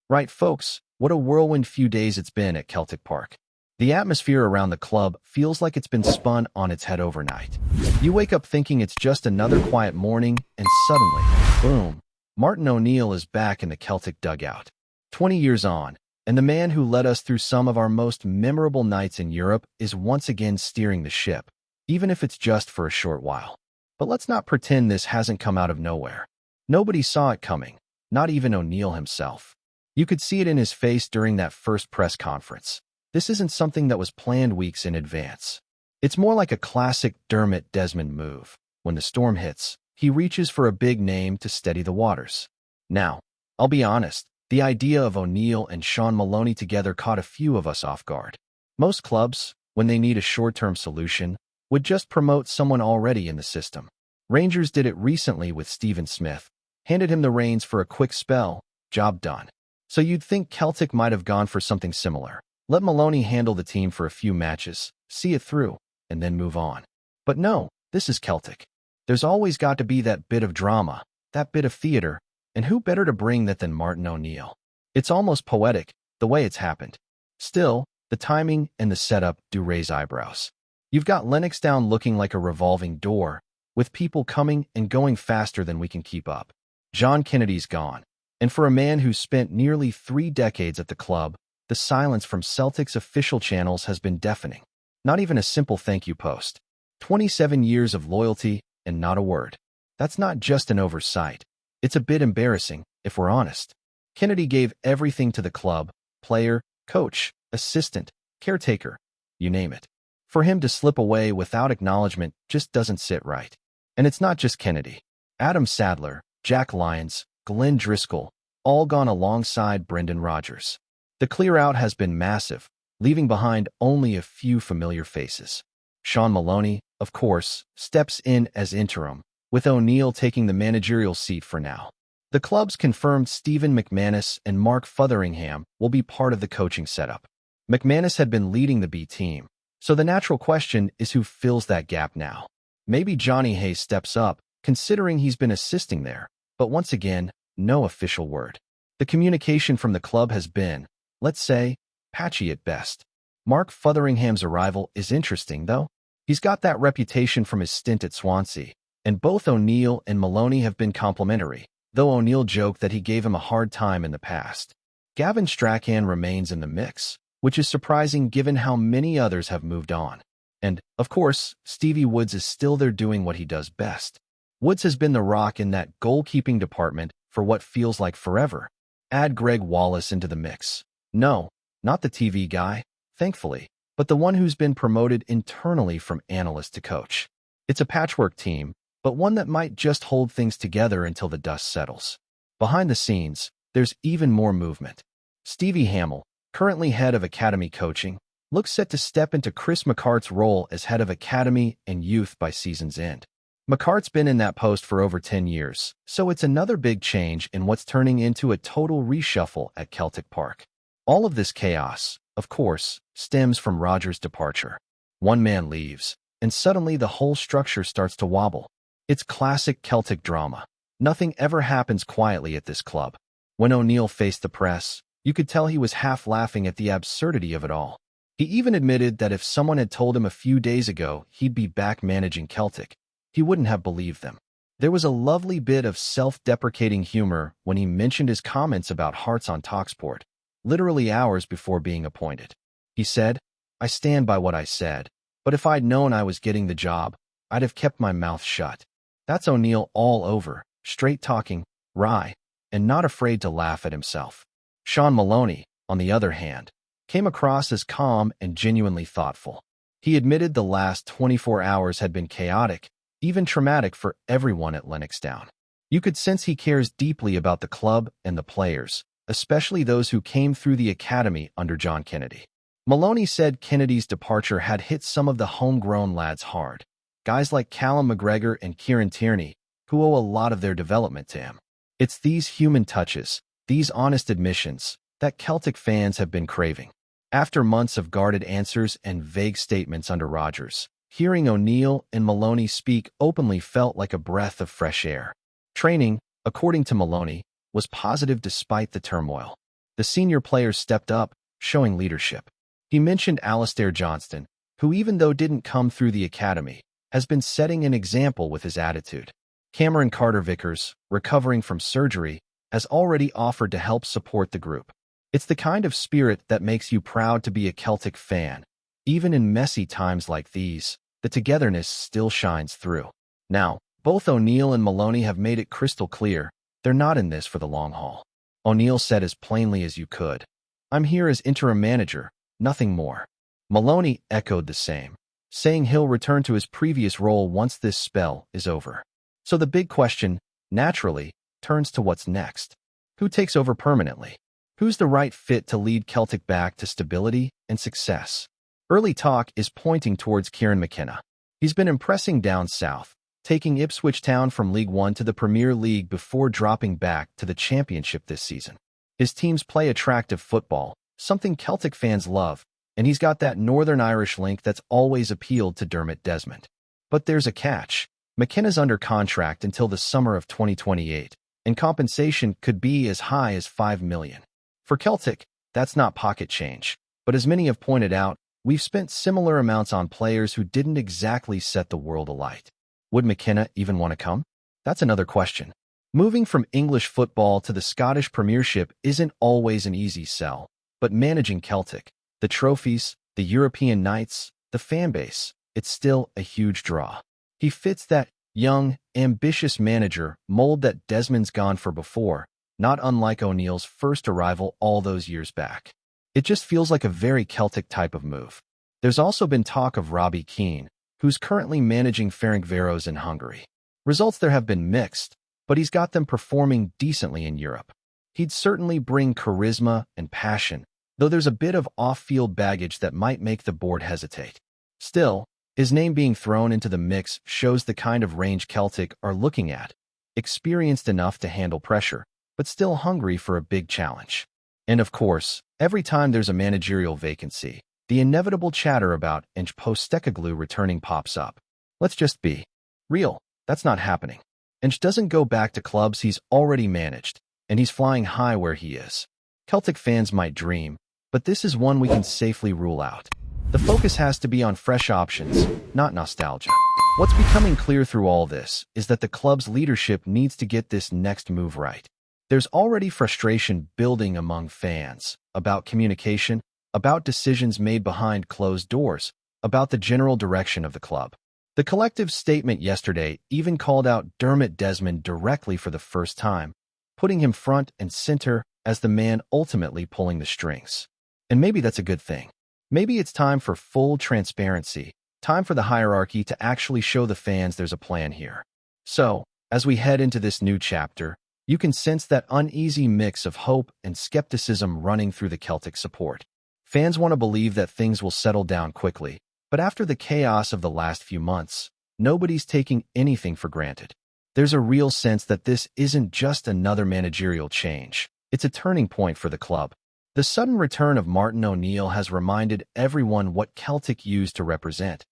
Right, folks, what a whirlwind few days it's been at Celtic Park. The atmosphere around the club feels like it's been spun on its head overnight. You wake up thinking it's just another quiet morning, and suddenly, boom, Martin O'Neill is back in the Celtic dugout. 20 years on, and the man who led us through some of our most memorable nights in Europe is once again steering the ship, even if it's just for a short while. But let's not pretend this hasn't come out of nowhere. Nobody saw it coming, not even O'Neill himself. You could see it in his face during that first press conference. This isn't something that was planned weeks in advance. It's more like a classic Dermot Desmond move. When the storm hits, he reaches for a big name to steady the waters. Now, I'll be honest, the idea of O'Neill and Sean Maloney together caught a few of us off guard. Most clubs, when they need a short-term solution, would just promote someone already in the system. Rangers did it recently with Stephen Smith, handed him the reins for a quick spell, job done. So you'd think Celtic might have gone for something similar. Let Maloney handle the team for a few matches, see it through, and then move on. But no, this is Celtic. There's always got to be that bit of drama, that bit of theater, and who better to bring that than Martin O'Neill? It's almost poetic, the way it's happened. Still, the timing and the setup do raise eyebrows. You've got Lennoxtown looking like a revolving door, with people coming and going faster than we can keep up. John Kennedy's gone, and for a man who's spent nearly 3 decades at the club, the silence from Celtic's official channels has been deafening. Not even a simple thank you post. 27 years of loyalty and not a word. That's not just an oversight. It's a bit embarrassing, if we're honest. Kennedy gave everything to the club, player, coach, assistant, caretaker, you name it. For him to slip away without acknowledgement just doesn't sit right. And it's not just Kennedy. Adam Sadler, Jack Lyons, Glenn Driscoll, all gone alongside Brendan Rodgers. The clear-out has been massive, leaving behind only a few familiar faces. Sean Maloney, of course, steps in as interim, with O'Neill taking the managerial seat for now. The club's confirmed Stephen McManus and Mark Fotheringham will be part of the coaching setup. McManus had been leading the B team, so the natural question is who fills that gap now. Maybe Johnny Hayes steps up, considering he's been assisting there, but once again, no official word. The communication from the club has been, let's say, patchy at best. Mark Fotheringham's arrival is interesting, though. He's got that reputation from his stint at Swansea, and both O'Neill and Maloney have been complimentary, though O'Neill joked that he gave him a hard time in the past. Gavin Strachan remains in the mix, which is surprising given how many others have moved on. And, of course, Stevie Woods is still there doing what he does best. Woods has been the rock in that goalkeeping department for what feels like forever. Add Greg Wallace into the mix. No, not the TV guy, thankfully, but the one who's been promoted internally from analyst to coach. It's a patchwork team, but one that might just hold things together until the dust settles. Behind the scenes, there's even more movement. Stevie Hamill, currently head of academy coaching, looks set to step into Chris McCart's role as head of academy and youth by season's end. McCart's been in that post for over 10 years, so it's another big change in what's turning into a total reshuffle at Celtic Park. All of this chaos, of course, stems from Rodgers' departure. One man leaves, and suddenly the whole structure starts to wobble. It's classic Celtic drama. Nothing ever happens quietly at this club. When O'Neill faced the press, you could tell he was half laughing at the absurdity of it all. He even admitted that if someone had told him a few days ago he'd be back managing Celtic, he wouldn't have believed them. There was a lovely bit of self-deprecating humor when he mentioned his comments about Hearts on TalkSport, literally hours before being appointed. He said, "I stand by what I said, but if I'd known I was getting the job, I'd have kept my mouth shut." That's O'Neill all over, straight-talking, wry, and not afraid to laugh at himself. Sean Maloney, on the other hand, came across as calm and genuinely thoughtful. He admitted the last 24 hours had been chaotic, even traumatic for everyone at Lennoxtown. You could sense he cares deeply about the club and the players, especially those who came through the academy under John Kennedy. Maloney said Kennedy's departure had hit some of the homegrown lads hard, guys like Callum McGregor and Kieran Tierney, who owe a lot of their development to him. It's these human touches, these honest admissions, that Celtic fans have been craving. After months of guarded answers and vague statements under Rodgers, hearing O'Neill and Maloney speak openly felt like a breath of fresh air. Training, according to Maloney, was positive despite the turmoil. The senior players stepped up, showing leadership. He mentioned Alistair Johnston, who even though didn't come through the academy, has been setting an example with his attitude. Cameron Carter-Vickers, recovering from surgery, has already offered to help support the group. It's the kind of spirit that makes you proud to be a Celtic fan. Even in messy times like these, the togetherness still shines through. Now, both O'Neill and Maloney have made it crystal clear they're not in this for the long haul. O'Neill said as plainly as you could, "I'm here as interim manager, nothing more." Maloney echoed the same, saying he'll return to his previous role once this spell is over. So the big question, naturally, turns to what's next. Who takes over permanently? Who's the right fit to lead Celtic back to stability and success? Early talk is pointing towards Kieran McKenna. He's been impressing down south, taking Ipswich Town from League One to the Premier League before dropping back to the Championship this season. His teams play attractive football, something Celtic fans love, and he's got that Northern Irish link that's always appealed to Dermot Desmond. But there's a catch. McKenna's under contract until the summer of 2028, and compensation could be as high as $5 million. For Celtic, that's not pocket change, but as many have pointed out, we've spent similar amounts on players who didn't exactly set the world alight. Would McKenna even want to come? That's another question. Moving from English football to the Scottish Premiership isn't always an easy sell, but managing Celtic, the trophies, the European nights, the fanbase, it's still a huge draw. He fits that young, ambitious manager mold that Desmond's gone for before, not unlike O'Neill's first arrival all those years back. It just feels like a very Celtic type of move. There's also been talk of Robbie Keane, who's currently managing Ferencváros in Hungary. Results there have been mixed, but he's got them performing decently in Europe. He'd certainly bring charisma and passion, though there's a bit of off-field baggage that might make the board hesitate. Still, his name being thrown into the mix shows the kind of range Celtic are looking at, experienced enough to handle pressure, but still hungry for a big challenge. And of course, every time there's a managerial vacancy, the inevitable chatter about Ange Postecoglou returning pops up. Let's just be real, that's not happening. Ange doesn't go back to clubs he's already managed, and he's flying high where he is. Celtic fans might dream, but this is one we can safely rule out. The focus has to be on fresh options, not nostalgia. What's becoming clear through all this is that the club's leadership needs to get this next move right. There's already frustration building among fans about communication, about decisions made behind closed doors, about the general direction of the club. The collective statement yesterday even called out Dermot Desmond directly for the first time, putting him front and center as the man ultimately pulling the strings. And maybe that's a good thing. Maybe it's time for full transparency, time for the hierarchy to actually show the fans there's a plan here. So, as we head into this new chapter, you can sense that uneasy mix of hope and skepticism running through the Celtic support. Fans want to believe that things will settle down quickly, but after the chaos of the last few months, nobody's taking anything for granted. There's a real sense that this isn't just another managerial change. It's a turning point for the club. The sudden return of Martin O'Neill has reminded everyone what Celtic used to represent: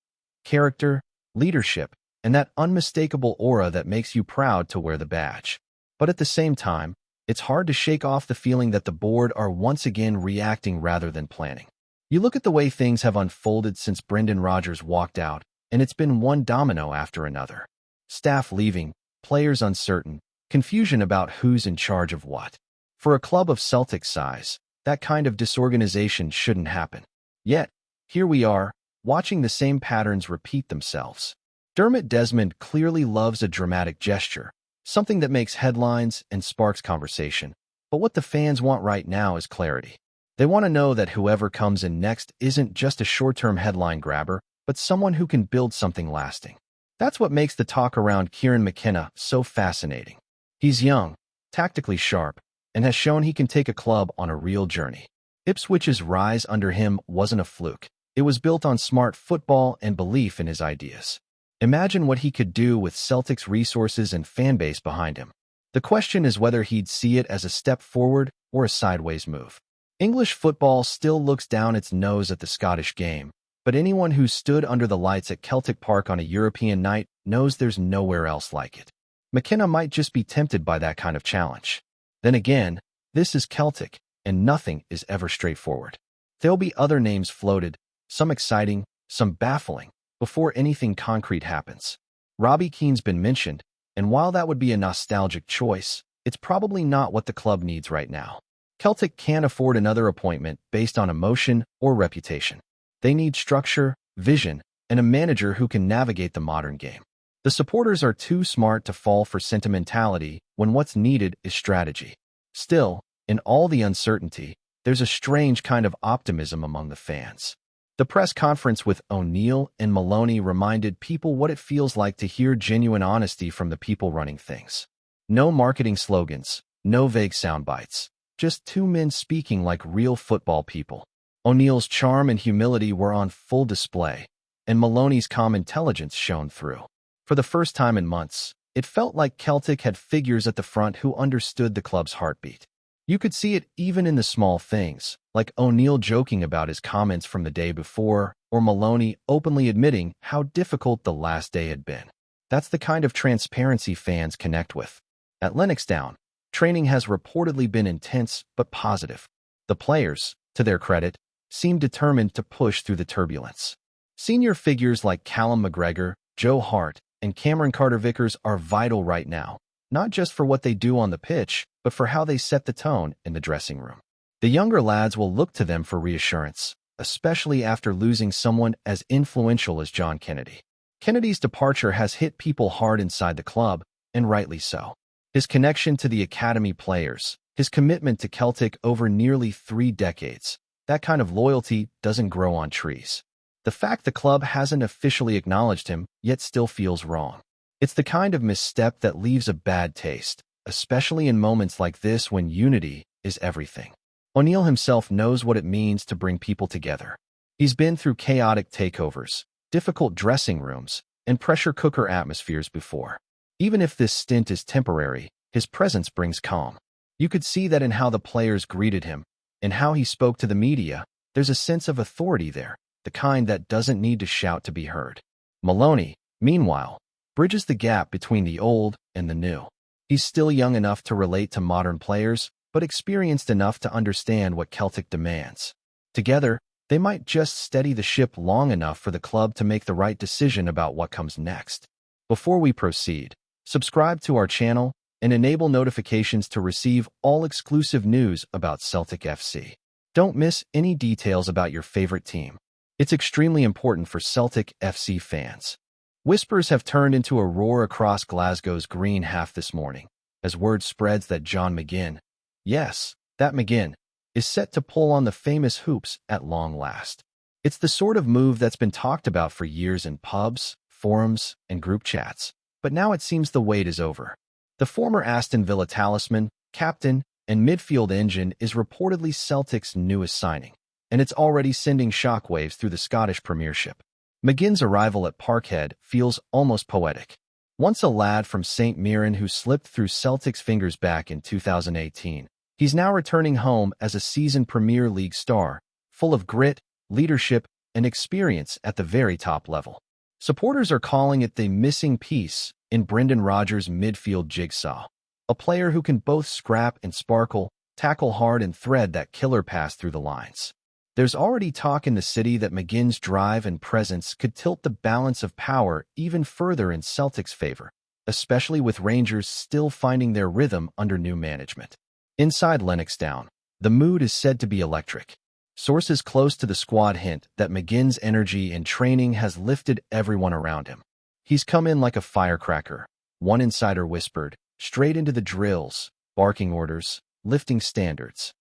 character, leadership, and that unmistakable aura that makes you proud to wear the badge. But at the same time, it's hard to shake off the feeling that the board are once again reacting rather than planning. You look at the way things have unfolded since Brendan Rodgers walked out, and it's been one domino after another. Staff leaving, players uncertain, confusion about who's in charge of what. For a club of Celtic size, that kind of disorganization shouldn't happen. Yet, here we are, watching the same patterns repeat themselves. Dermot Desmond clearly loves a dramatic gesture, something that makes headlines and sparks conversation. But what the fans want right now is clarity. They want to know that whoever comes in next isn't just a short-term headline grabber, but someone who can build something lasting. That's what makes the talk around Kieran McKenna so fascinating. He's young, tactically sharp, and has shown he can take a club on a real journey. Ipswich's rise under him wasn't a fluke. It was built on smart football and belief in his ideas. Imagine what he could do with Celtic's resources and fanbase behind him. The question is whether he'd see it as a step forward or a sideways move. English football still looks down its nose at the Scottish game, but anyone who stood under the lights at Celtic Park on a European night knows there's nowhere else like it. McKenna might just be tempted by that kind of challenge. Then again, this is Celtic, and nothing is ever straightforward. There'll be other names floated, some exciting, some baffling, before anything concrete happens. Robbie Keane's been mentioned, and while that would be a nostalgic choice, it's probably not what the club needs right now. Celtic can't afford another appointment based on emotion or reputation. They need structure, vision, and a manager who can navigate the modern game. The supporters are too smart to fall for sentimentality when what's needed is strategy. Still, in all the uncertainty, there's a strange kind of optimism among the fans. The press conference with O'Neill and Maloney reminded people what it feels like to hear genuine honesty from the people running things. No marketing slogans, no vague sound bites, just two men speaking like real football people. O'Neill's charm and humility were on full display, and Maloney's calm intelligence shone through. For the first time in months, it felt like Celtic had figures at the front who understood the club's heartbeat. You could see it even in the small things, like O'Neill joking about his comments from the day before, or Maloney openly admitting how difficult the last day had been. That's the kind of transparency fans connect with. At Lennoxtown, training has reportedly been intense but positive. The players, to their credit, seem determined to push through the turbulence. Senior figures like Callum McGregor, Joe Hart, and Cameron Carter-Vickers are vital right now, not just for what they do on the pitch, but for how they set the tone in the dressing room. The younger lads will look to them for reassurance, especially after losing someone as influential as John Kennedy. Kennedy's departure has hit people hard inside the club, and rightly so. His connection to the academy players, his commitment to Celtic over nearly 3 decades, that kind of loyalty doesn't grow on trees. The fact the club hasn't officially acknowledged him yet still feels wrong. It's the kind of misstep that leaves a bad taste, especially in moments like this when unity is everything. O'Neill himself knows what it means to bring people together. He's been through chaotic takeovers, difficult dressing rooms, and pressure cooker atmospheres before. Even if this stint is temporary, his presence brings calm. You could see that in how the players greeted him, and how he spoke to the media. There's a sense of authority there, the kind that doesn't need to shout to be heard. Maloney, meanwhile, bridges the gap between the old and the new. He's still young enough to relate to modern players, but experienced enough to understand what Celtic demands. Together, they might just steady the ship long enough for the club to make the right decision about what comes next. Before we proceed, subscribe to our channel and enable notifications to receive all exclusive news about Celtic FC. Don't miss any details about your favorite team. It's extremely important for Celtic FC fans. Whispers have turned into a roar across Glasgow's green half this morning, as word spreads that John McGINN, yes, that McGINN, is set to pull on the famous hoops at long last. It's the sort of move that's been talked about for years in pubs, forums, and group chats, but now it seems the wait is over. The former Aston Villa talisman, captain, and midfield engine is reportedly Celtic's newest signing, and it's already sending shockwaves through the Scottish Premiership. McGinn's arrival at Parkhead feels almost poetic. Once a lad from St Mirren who slipped through Celtic's fingers back in 2018, he's now returning home as a seasoned Premier League star, full of grit, leadership, and experience at the very top level. Supporters are calling it the missing piece in Brendan Rodgers' midfield jigsaw, a player who can both scrap and sparkle, tackle hard and thread that killer pass through the lines. There's already talk in the city that McGinn's drive and presence could tilt the balance of power even further in Celtic's favor, especially with Rangers still finding their rhythm under new management. Inside Lennoxtown, the mood is said to be electric. Sources close to the squad hint that McGinn's energy and training has lifted everyone around him. He's come in like a firecracker, one insider whispered, straight into the drills, barking orders, lifting standards.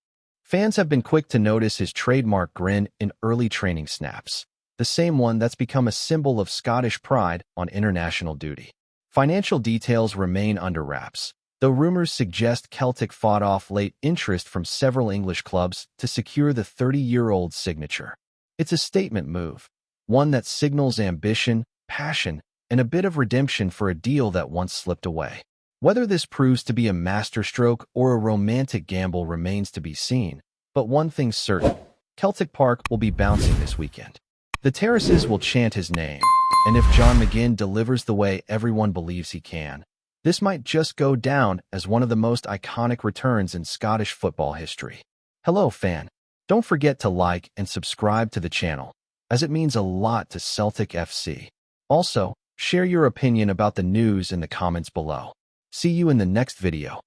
Fans have been quick to notice his trademark grin in early training snaps, the same one that's become a symbol of Scottish pride on international duty. Financial details remain under wraps, though rumors suggest Celtic fought off late interest from several English clubs to secure the 30-year-old's signature. It's a statement move, one that signals ambition, passion, and a bit of redemption for a deal that once slipped away. Whether this proves to be a masterstroke or a romantic gamble remains to be seen, but one thing's certain, Celtic Park will be bouncing this weekend. The terraces will chant his name, and if John McGINN delivers the way everyone believes he can, this might just go down as one of the most iconic returns in Scottish football history. Hello, fan. Don't forget to like and subscribe to the channel, as it means a lot to Celtic FC. Also, share your opinion about the news in the comments below. See you in the next video.